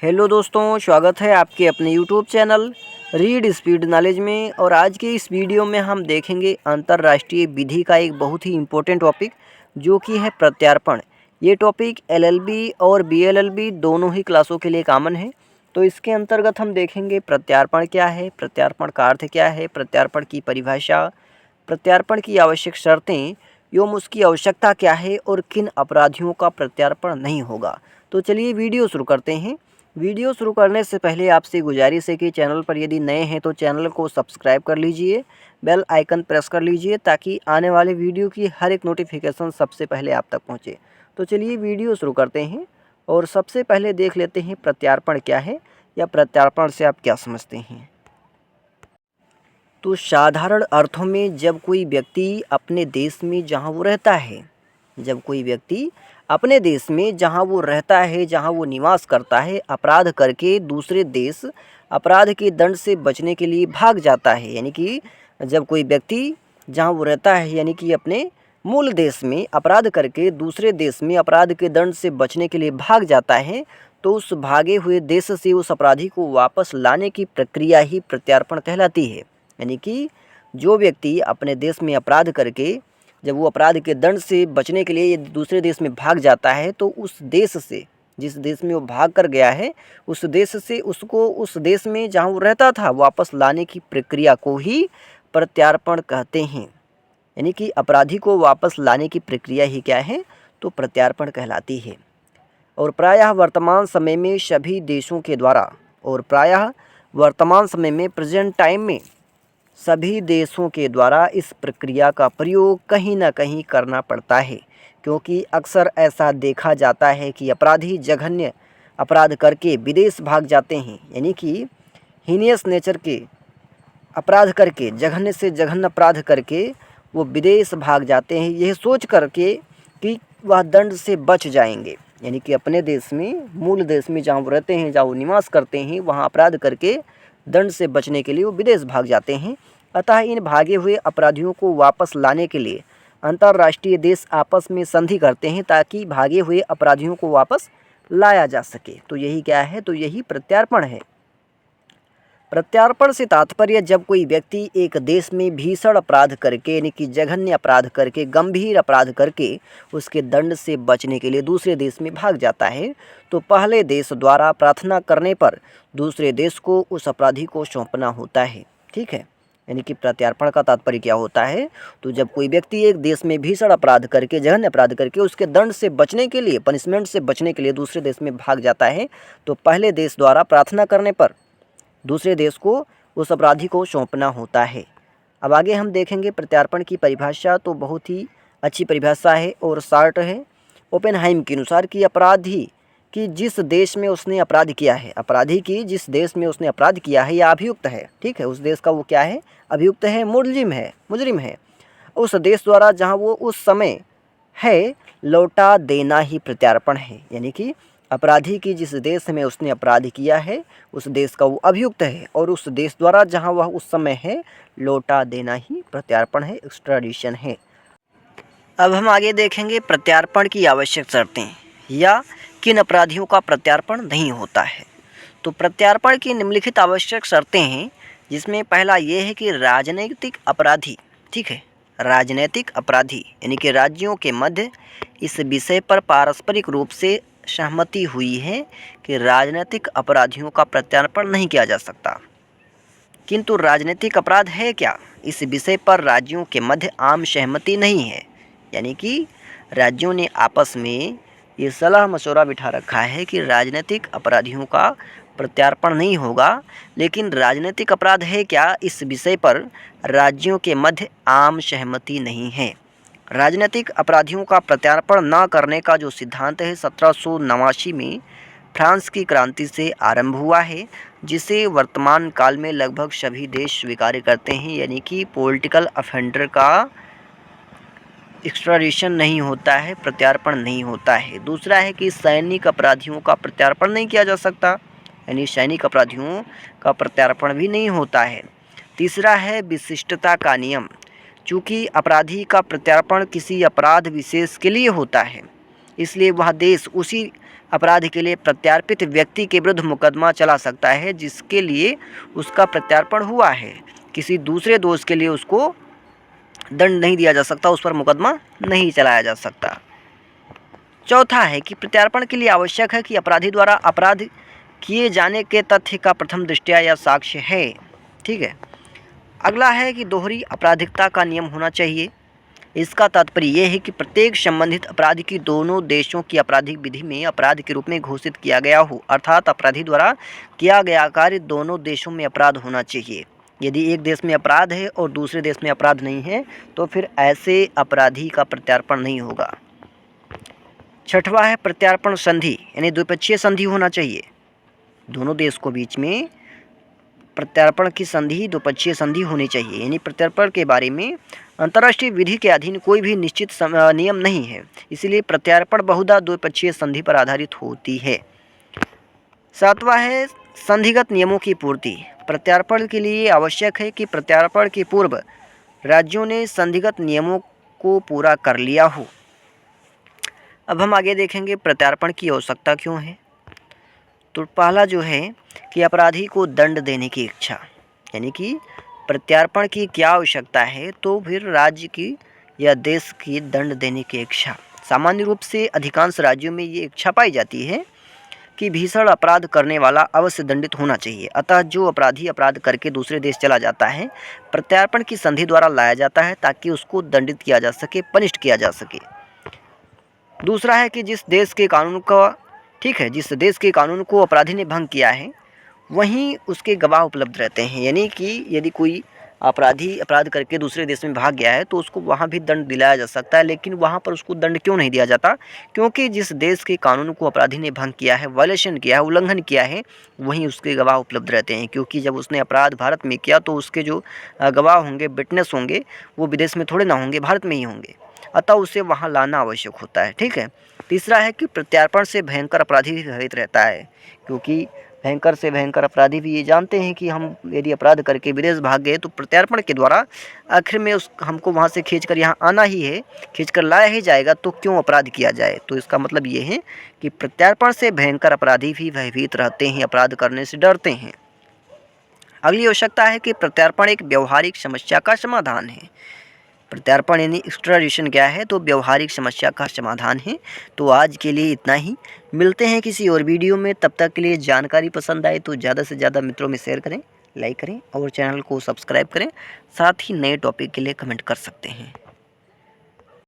Hello दोस्तों, स्वागत है आपके अपने YouTube channel read speed knowledge में। और आज के इस वीडियो में हम देखेंगे अंतर्राष्ट्रीय विधि का एक बहुत ही इम्पोर्टेंट टॉपिक जो कि है प्रत्यार्पण। ये टॉपिक एलएलबी और बीएलएलबी दोनों ही क्लासों के लिए कॉमन है। तो इसके अंतर्गत हम देखेंगे प्रत्यार्पण क्या है, प्रत्यार्पण का अर्थ क्या है, प्रत्यार्पण की परिभाषा, प्रत्यार्पण की आवश्यक शर्तें एवं उसकी आवश्यकता क्या है और किन अपराधियों का प्रत्यार्पण नहीं होगा। तो चलिए वीडियो शुरू करते हैं। वीडियो शुरू करने से पहले आपसे गुजारिश है कि चैनल पर यदि नए हैं तो चैनल को सब्सक्राइब कर लीजिए, बेल आइकन प्रेस कर लीजिए ताकि आने वाले वीडियो की हर एक नोटिफिकेशन सबसे पहले आप तक पहुंचे। तो चलिए वीडियो शुरू करते हैं और सबसे पहले देख लेते हैं प्रत्यार्पण क्या है या प्रत्यार्पण से आप क्या समझते हैं। तो साधारण अर्थों में जब कोई व्यक्ति अपने देश में जहाँ वो रहता है, जब कोई व्यक्ति अपने देश में जहाँ वो रहता है, जहाँ वो निवास करता है, अपराध करके दूसरे देश अपराध के दंड से बचने के लिए भाग जाता है। यानी कि जब कोई व्यक्ति जहाँ वो रहता है यानी कि अपने मूल देश में अपराध करके दूसरे देश में अपराध के दंड से बचने के लिए भाग जाता है, तो उस भागे हुए देश से उस अपराधी को वापस लाने की प्रक्रिया ही प्रत्यार्पण कहलाती है। यानी कि जो व्यक्ति अपने देश में अपराध करके जब वो अपराध के दंड से बचने के लिए दूसरे देश में भाग जाता है, तो उस देश से, जिस देश में वो भाग कर गया है, उस देश से उसको उस देश में जहाँ वो रहता था वापस लाने की प्रक्रिया को ही प्रत्यार्पण कहते हैं। यानी कि अपराधी को वापस लाने की प्रक्रिया ही क्या है, तो प्रत्यार्पण कहलाती है। और प्रायः वर्तमान समय में सभी देशों के द्वारा प्रेजेंट टाइम में सभी देशों के द्वारा इस प्रक्रिया का प्रयोग कहीं ना कहीं करना पड़ता है, क्योंकि अक्सर ऐसा देखा जाता है कि अपराधी जघन्य अपराध करके विदेश भाग जाते हैं। यानी कि हीनियस नेचर के अपराध करके, जघन्य से जघन्य अपराध करके वो विदेश भाग जाते हैं, यह सोच करके कि वह दंड से बच जाएंगे। यानी कि अपने देश में, मूल देश में जहाँ वो रहते हैं, जहाँ वो निवास करते हैं, वहाँ अपराध करके दंड से बचने के लिए वो विदेश भाग जाते हैं। अतः इन भागे हुए अपराधियों को वापस लाने के लिए अंतर्राष्ट्रीय देश आपस में संधि करते हैं ताकि भागे हुए अपराधियों को वापस लाया जा सके। तो यही क्या है, तो यही प्रत्यार्पण है। प्रत्यार्पण से तात्पर्य जब कोई व्यक्ति एक देश में भीषण अपराध करके, यानी कि जघन्य अपराध करके, गंभीर अपराध करके उसके दंड से बचने के लिए दूसरे देश में भाग जाता है, तो पहले देश द्वारा प्रार्थना करने पर दूसरे देश को उस अपराधी को सौंपना होता है। ठीक है, यानी कि प्रत्यार्पण का तात्पर्य क्या होता है, तो जब कोई व्यक्ति एक देश में भीषण अपराध करके, जघन्य अपराध करके उसके दंड से बचने के लिए, पनिशमेंट से बचने के लिए दूसरे देश में भाग जाता है, तो पहले देश द्वारा प्रार्थना करने पर दूसरे देश को उस अपराधी को सौंपना होता है। अब आगे हम देखेंगे प्रत्यार्पण की परिभाषा। तो बहुत ही अच्छी परिभाषा है और शार्ट है। ओपेनहाइम के अनुसार कि अपराधी कि जिस देश में उसने अपराध किया है, अपराधी की जिस देश में उसने अपराध किया है या अभियुक्त है, ठीक है, उस देश का वो क्या है, अभियुक्त है, मुजरिम है, उस देश द्वारा जहाँ वो उस समय है लौटा देना ही प्रत्यार्पण है। यानी कि अपराधी की जिस देश में उसने अपराध किया है उस देश का वो अभियुक्त है और उस देश द्वारा जहां वह उस समय है लौटा देना ही प्रत्यार्पण है, एक्स्ट्राडिशन है। अब हम आगे देखेंगे प्रत्यार्पण की आवश्यक शर्तें या किन अपराधियों का प्रत्यार्पण नहीं होता है। तो प्रत्यार्पण की निम्नलिखित आवश्यक शर्तें हैं, जिसमें पहला ये है कि राजनीतिक अपराधी, ठीक है, राजनीतिक अपराधी यानी कि राज्यों के मध्य इस विषय पर पारस्परिक रूप से सहमति हुई है कि राजनीतिक अपराधियों का प्रत्यार्पण नहीं किया जा सकता। किंतु राजनीतिक अपराध है क्या, इस विषय पर राज्यों के मध्य आम सहमति नहीं है। यानी कि राज्यों ने आपस में ये सलाह मशवरा बिठा रखा है कि राजनीतिक अपराधियों का प्रत्यार्पण नहीं होगा, लेकिन राजनीतिक अपराध है क्या, इस विषय पर राज्यों के मध्य आम सहमति नहीं है। राजनीतिक अपराधियों का प्रत्यार्पण न करने का जो सिद्धांत है 1789 में फ्रांस की क्रांति से आरंभ हुआ है, जिसे वर्तमान काल में लगभग सभी देश स्वीकार करते हैं। यानी कि पॉलिटिकल अफेंडर का एक्स्ट्राडिशन नहीं होता है, प्रत्यार्पण नहीं होता है। दूसरा है कि सैनिक अपराधियों का प्रत्यार्पण नहीं किया जा सकता, यानी सैनिक अपराधियों का प्रत्यार्पण भी नहीं होता है। तीसरा है विशिष्टता का नियम। चूँकि अपराधी का प्रत्यार्पण किसी अपराध विशेष के लिए होता है, इसलिए वह देश उसी अपराध के लिए प्रत्यार्पित व्यक्ति के विरुद्ध मुकदमा चला सकता है जिसके लिए उसका प्रत्यार्पण हुआ है। किसी दूसरे दोष के लिए उसको दंड नहीं दिया जा सकता, उस पर मुकदमा नहीं चलाया जा सकता। चौथा है कि प्रत्यार्पण के लिए आवश्यक है कि अपराधी द्वारा अपराध किए जाने के तथ्य का प्रथम दृष्टया या साक्ष्य है। ठीक है। अगला है कि दोहरी आपराधिकता का नियम होना चाहिए। इसका तात्पर्य यह है कि प्रत्येक संबंधित अपराध की दोनों देशों की आपराधिक विधि में अपराध के रूप में घोषित किया गया हो, अर्थात अपराधी द्वारा किया गया कार्य दोनों देशों में अपराध होना चाहिए। यदि एक देश में अपराध है और दूसरे देश में अपराध नहीं है तो फिर ऐसे अपराधी का प्रत्यार्पण नहीं होगा। छठवां है प्रत्यार्पण संधि, यानी द्विपक्षीय संधि होना चाहिए। दोनों देश को बीच में प्रत्यार्पण की संधि द्विपक्षीय संधि होनी चाहिए, यानी प्रत्यार्पण के बारे में अंतर्राष्ट्रीय विधि के अधीन कोई भी निश्चित नियम नहीं है, इसलिए प्रत्यार्पण बहुधा द्विपक्षीय संधि पर आधारित होती है। सातवां है संधिगत नियमों की पूर्ति। प्रत्यार्पण के लिए आवश्यक है कि प्रत्यार्पण के पूर्व राज्यों ने संधिगत नियमों को पूरा कर लिया हो। अब हम आगे देखेंगे प्रत्यार्पण की आवश्यकता क्यों है। तो पहला जो है कि अपराधी को दंड देने की इच्छा, यानी कि प्रत्यार्पण की क्या आवश्यकता है, तो फिर राज्य की या देश की दंड देने की इच्छा। सामान्य रूप से अधिकांश राज्यों में ये इच्छा पाई जाती है कि भीषण अपराध करने वाला अवश्य दंडित होना चाहिए। अतः जो अपराधी अपराध करके दूसरे देश चला जाता है प्रत्यार्पण की संधि द्वारा लाया जाता है ताकि उसको दंडित किया जा सके, पनिष्ट किया जा सके। दूसरा है कि जिस देश के कानून को अपराधी ने भंग किया है वहीं उसके गवाह उपलब्ध रहते हैं, यानी कि यदि कोई अपराधी अपराध करके दूसरे देश में भाग गया है तो उसको वहाँ भी दंड दिलाया जा सकता है, लेकिन वहाँ पर उसको दंड क्यों नहीं दिया जाता, क्योंकि जिस देश के कानून को अपराधी ने भंग किया है, वायलेशन किया है, उल्लंघन किया है, वहीं उसके गवाह उपलब्ध रहते हैं। क्योंकि जब उसने अपराध भारत में किया तो उसके जो गवाह होंगे, विटनेस होंगे, वो विदेश में थोड़े ना होंगे, भारत में ही होंगे, अतः उसे वहाँ लाना आवश्यक होता है। ठीक है। तीसरा है कि प्रत्यार्पण से भयंकर अपराधी भी भयभीत रहता है, क्योंकि भयंकर से भयंकर अपराधी भी ये जानते हैं कि हम यदि अपराध करके विदेश भाग गए तो प्रत्यार्पण के द्वारा आखिर में हमको वहाँ से खींचकर यहाँ आना ही है, खींचकर लाया ही जाएगा, तो क्यों अपराध किया जाए। तो इसका मतलब ये है कि प्रत्यार्पण से भयंकर अपराधी भी भयभीत रहते हैं, अपराध करने से डरते हैं। अगली आवश्यकता है कि प्रत्यार्पण एक व्यवहारिक समस्या का समाधान है। प्रत्यार्पण यानी एक्स्ट्राडिशन क्या है, तो व्यवहारिक समस्या का समाधान है। तो आज के लिए इतना ही, मिलते हैं किसी और वीडियो में। तब तक के लिए जानकारी पसंद आए तो ज़्यादा से ज़्यादा मित्रों में शेयर करें, लाइक करें और चैनल को सब्सक्राइब करें। साथ ही नए टॉपिक के लिए कमेंट कर सकते हैं।